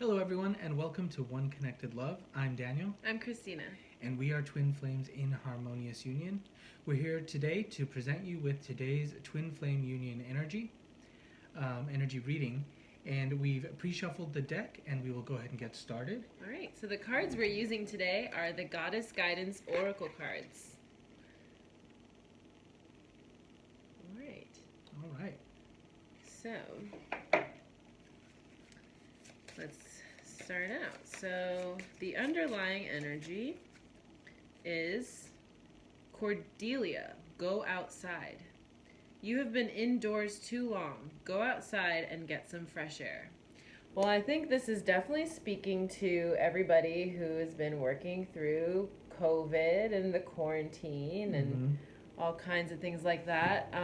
Hello, everyone, and welcome to One Connected Love. I'm Daniel, I'm Christina. and we are twin flames in harmonious union. We're here today to present you with today's twin flame union energy reading, and we've pre-shuffled the deck, and we will go ahead and get started. All right, so the cards we're using today are the Goddess Guidance Oracle cards. All right. So, let's start out. So, the underlying energy is Cordelia, go outside. You have been indoors too long. Go outside and get some fresh air. Well, I think this is definitely speaking to everybody who has been working through COVID and the quarantine and all kinds of things like that.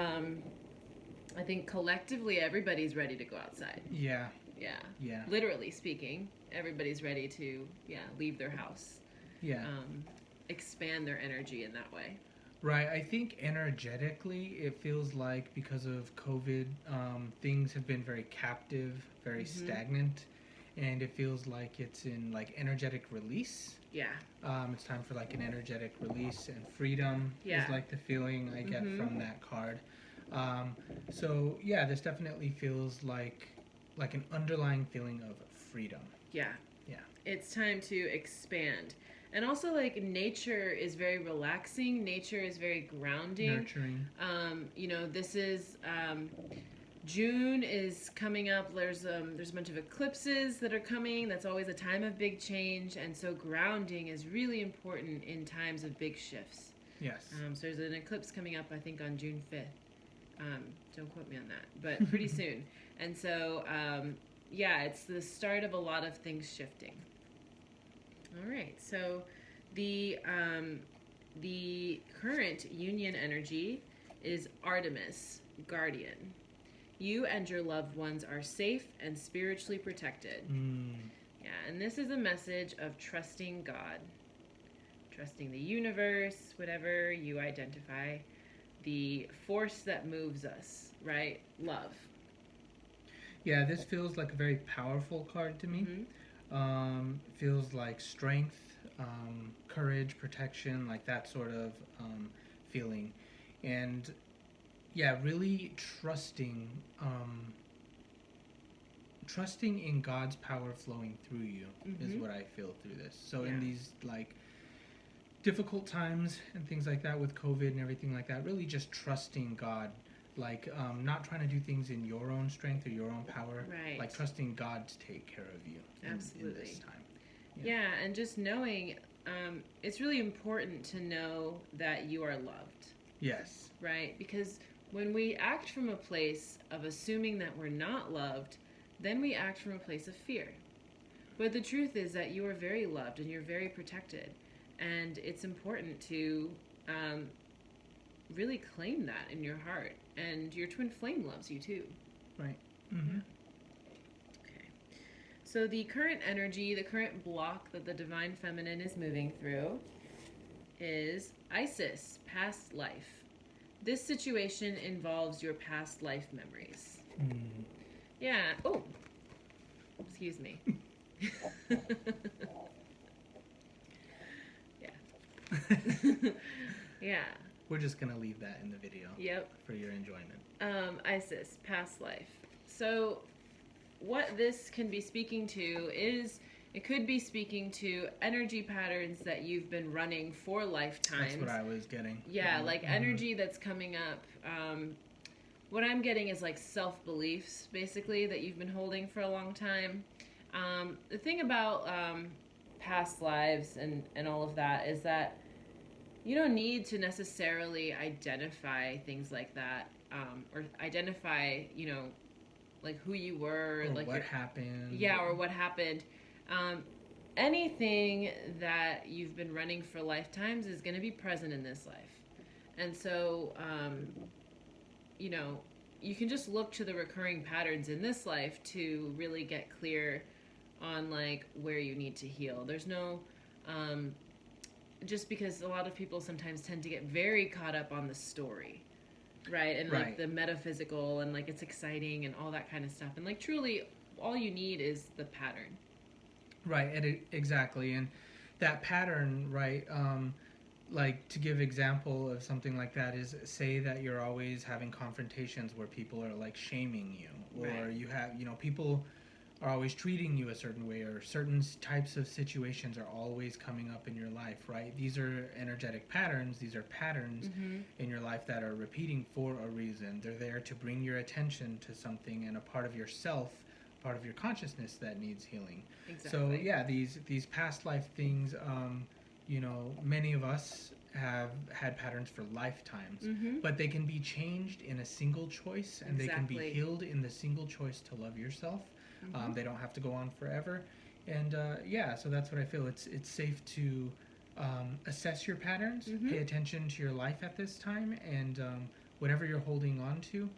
I think collectively everybody's ready to go outside. Yeah. Literally speaking, everybody's ready to leave their house. Expand their energy in that way. Right. I think energetically it feels like because of COVID, things have been very captive, very stagnant, and it feels like it's in like energetic release. It's time for like an energetic release and freedom is like the feeling I get from that card. So this definitely feels like an underlying feeling of freedom. Yeah. It's time to expand. And also, like, nature is very relaxing. Nature is very grounding. Nurturing. This is June is coming up. There's a bunch of eclipses that are coming. That's always a time of big change. And so grounding is really important in times of big shifts. Yes. So there's an eclipse coming up, I think, on June 5th. Don't quote me on that, but pretty soon. And so, it's the start of a lot of things shifting. All right, so the current union energy is Artemis, guardian. You and your loved ones are safe and spiritually protected. And this is a message of trusting God, trusting the universe, whatever you identify, the force that moves us, right? Love. Yeah, this feels like a very powerful card to me. Feels like strength, courage, protection, like that sort of feeling. And really trusting in God's power flowing through you is what I feel through this. So in these like difficult times and things like that with COVID and everything like that, really just trusting God. Like, not trying to do things in your own strength or your own power. Right. Like, trusting God to take care of you in this time. Yeah, and just knowing, it's really important to know that you are loved. Yes. Right? Because when we act from a place of assuming that we're not loved, then we act from a place of fear. But the truth is that you are very loved and you're very protected. And it's important to really claim that in your heart. And your twin flame loves you too. Right. Okay. So the current energy, the current block that the divine feminine is moving through is Isis, past life. This situation involves your past life memories. Yeah. Oh, excuse me. Yeah. We're just going to leave that in the video. Yep. For your enjoyment. Isis, past life. So what this can be speaking to is, it could be speaking to energy patterns that you've been running for lifetimes. That's what I was getting. Yeah, like energy that's coming up. What I'm getting is like self-beliefs, basically, that you've been holding for a long time. The thing about past lives and all of that is that you don't need to necessarily identify things like that, or identify, like who you were, or like what happened. Yeah, or what happened. Anything that you've been running for lifetimes is going to be present in this life. And so, you can just look to the recurring patterns in this life to really get clear on like where you need to heal. There's no just because a lot of people sometimes tend to get very caught up on the story, right? And like the metaphysical and like it's exciting and all that kind of stuff. And like truly all you need is the pattern. Right, exactly. And that pattern, right? Like to give example of something like that is, say that you're always having confrontations where people are like shaming you, or Right. you have, people are always treating you a certain way, or certain types of situations are always coming up in your life, right? These are energetic patterns. These are patterns Mm-hmm. in your life that are repeating for a reason. They're there to bring your attention to something and a part of yourself, part of your consciousness that needs healing. So Exactly. yeah, these past life things, many of us have had patterns for lifetimes, Mm-hmm. but they can be changed in a single choice, and they can be Exactly. healed in the single choice to love yourself. Mm-hmm. They don't have to go on forever, and yeah, so that's what I feel. It's safe to assess your patterns, Mm-hmm. pay attention to your life at this time, and whatever you're holding on to,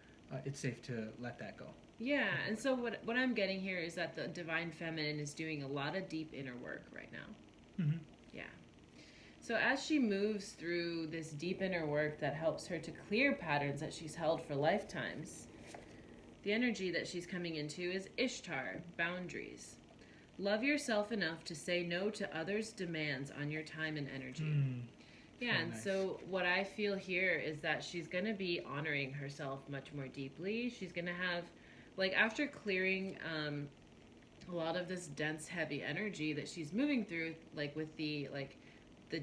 it's safe to let that go. Yeah, and so what I'm getting here is that the divine feminine is doing a lot of deep inner work right now. Mm-hmm. Yeah. So as she moves through this deep inner work that helps her to clear patterns that she's held for lifetimes, the energy that she's coming into is Ishtar, boundaries. Love yourself enough to say no to others' demands on your time and energy. Yeah, Very and nice. so what I feel here is that she's going to be honoring herself much more deeply. She's going to have, like, after clearing a lot of this dense, heavy energy that she's moving through, like with the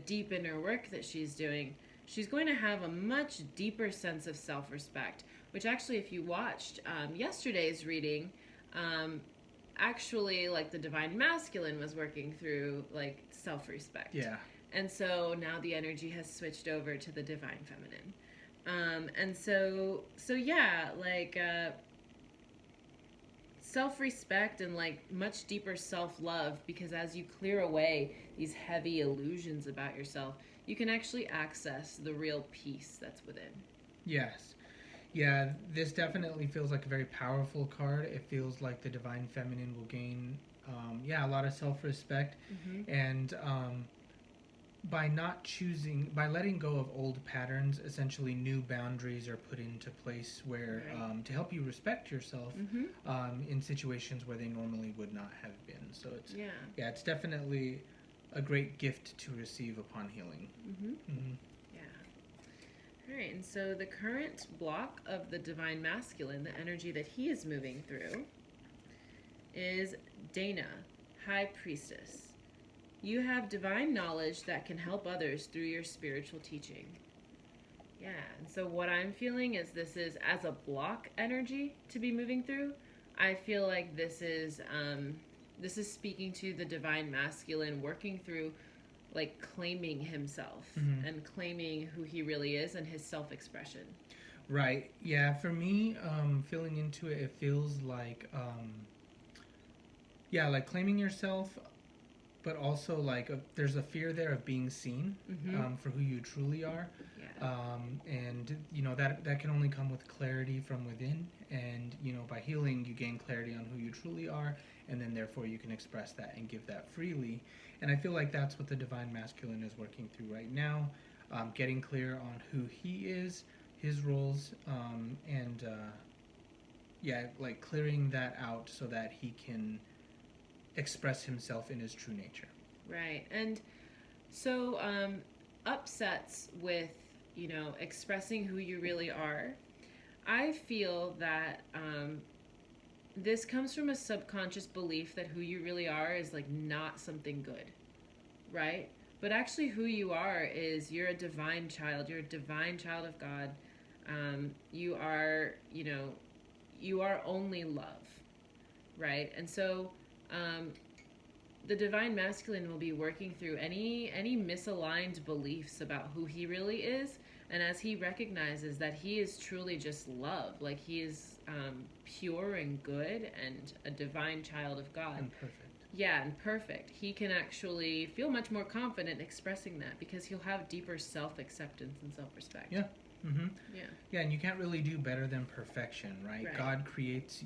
deep inner work that she's doing, she's going to have a much deeper sense of self-respect. Which actually, if you watched yesterday's reading, actually, like the divine masculine was working through like self-respect. Yeah. And so now the energy has switched over to the divine feminine. And so yeah, like self-respect and like much deeper self-love, because as you clear away these heavy illusions about yourself, you can actually access the real peace that's within. Yes. Yeah, this definitely feels like a very powerful card. It feels like the divine feminine will gain, a lot of self-respect, Mm-hmm. and by letting go of old patterns, essentially new boundaries are put into place where, Right. to help you respect yourself, Mm-hmm. in situations where they normally would not have been. So Yeah. it's definitely a great gift to receive upon healing. Mm-hmm. Mm-hmm. Yeah. All right, and so the current block of the divine masculine, the energy that he is moving through, is Dana, High Priestess. You have divine knowledge that can help others through your spiritual teaching. Yeah, and so what I'm feeling is this is as a block energy to be moving through. I feel like this is speaking to the divine masculine working through like claiming himself Mm-hmm. and claiming who he really is and his self-expression. Right. Yeah. For me, feeling into it, it feels like, like claiming yourself, but also like there's a fear there of being seen, Mm-hmm. for who you truly are, Yeah. and that can only come with clarity from within, and by healing you gain clarity on who you truly are, and then therefore you can express that and give that freely. And I feel like that's what the divine masculine is working through right now, getting clear on who he is, his roles, and like clearing that out so that he can express himself in his true nature. Right. And so upsets with, expressing who you really are. I feel that this comes from a subconscious belief that who you really are is like not something good, right? But actually, who you are is you're a divine child. You're a divine child of God. You are, you are only love, right? And so the divine masculine will be working through any misaligned beliefs about who he really is, and as he recognizes that he is truly just love, like he is pure and good and a divine child of God. And perfect. Yeah, and perfect. He can actually feel much more confident expressing that because he'll have deeper self-acceptance and self-respect. Yeah. Mm-hmm. Yeah. Yeah, and you can't really do better than perfection, right? Right. God creates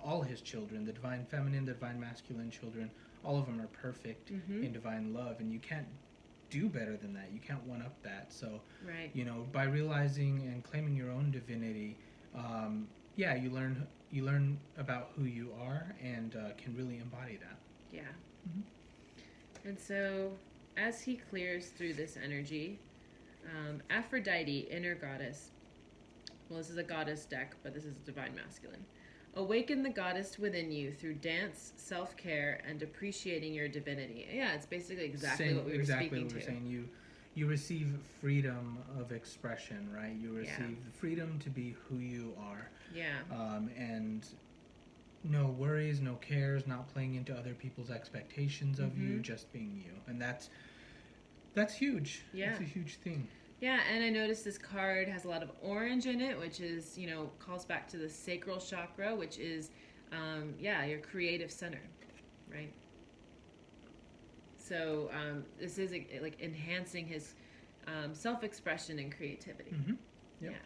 all his children, the divine feminine, the divine masculine children. All of them are perfect Mm-hmm. in divine love, and you can't do better than that. You can't one up that. So, Right. By realizing and claiming your own divinity, you learn about who you are, and can really embody that. Yeah. Mm-hmm. And so, as he clears through this energy, Aphrodite, inner goddess, well, this is a goddess deck, but this is divine masculine. Awaken the goddess within you through dance, self-care, and appreciating your divinity. Yeah, it's basically exactly what we were speaking to. Saying. You receive freedom of expression, right? You receive the freedom to be who you are. Yeah. And no worries, no cares, not playing into other people's expectations of you, just being you. And that's huge. Yeah. It's a huge thing. Yeah, and I noticed this card has a lot of orange in it, which is, calls back to the sacral chakra, which is, your creative center, right? So this is like enhancing his self-expression and creativity. Mm-hmm. Yep. Yeah.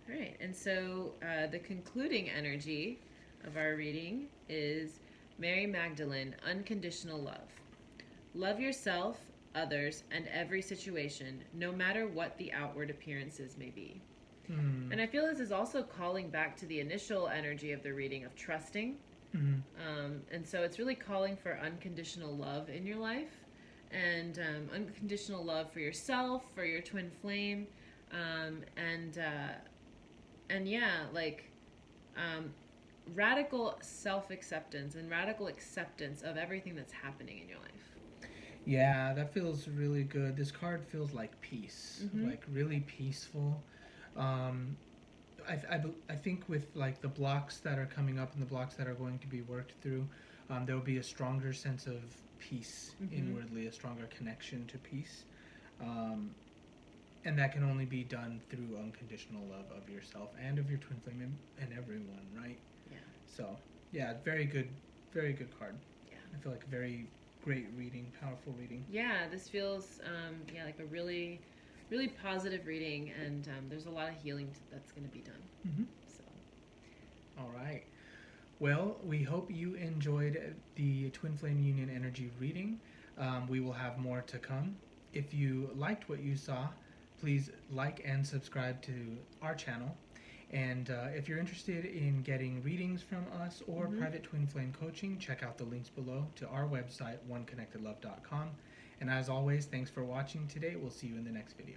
All right, and so the concluding energy of our reading is Mary Magdalene, unconditional love. Love yourself, others, and every situation, no matter what the outward appearances may be. And I feel this is also calling back to the initial energy of the reading of trusting. And so it's really calling for unconditional love in your life, and unconditional love for yourself, for your twin flame, radical self-acceptance and radical acceptance of everything that's happening in your life. Yeah, that feels really good. This card feels like peace, like really peaceful. I think with like the blocks that are coming up and the blocks that are going to be worked through, there will be a stronger sense of peace inwardly, a stronger connection to peace. And that can only be done through unconditional love of yourself and of your twin flame and everyone, right? Yeah. So, yeah, very good card. Yeah. I feel like a very great reading, powerful reading. Yeah, this feels, like a really, really positive reading, and there's a lot of healing that's going to be done. So. All right. Well, we hope you enjoyed the Twin Flame Union energy reading. We will have more to come. If you liked what you saw, please like and subscribe to our channel. And if you're interested in getting readings from us or private twin flame coaching, check out the links below to our website, oneconnectedlove.com. And as always, thanks for watching today. We'll see you in the next video.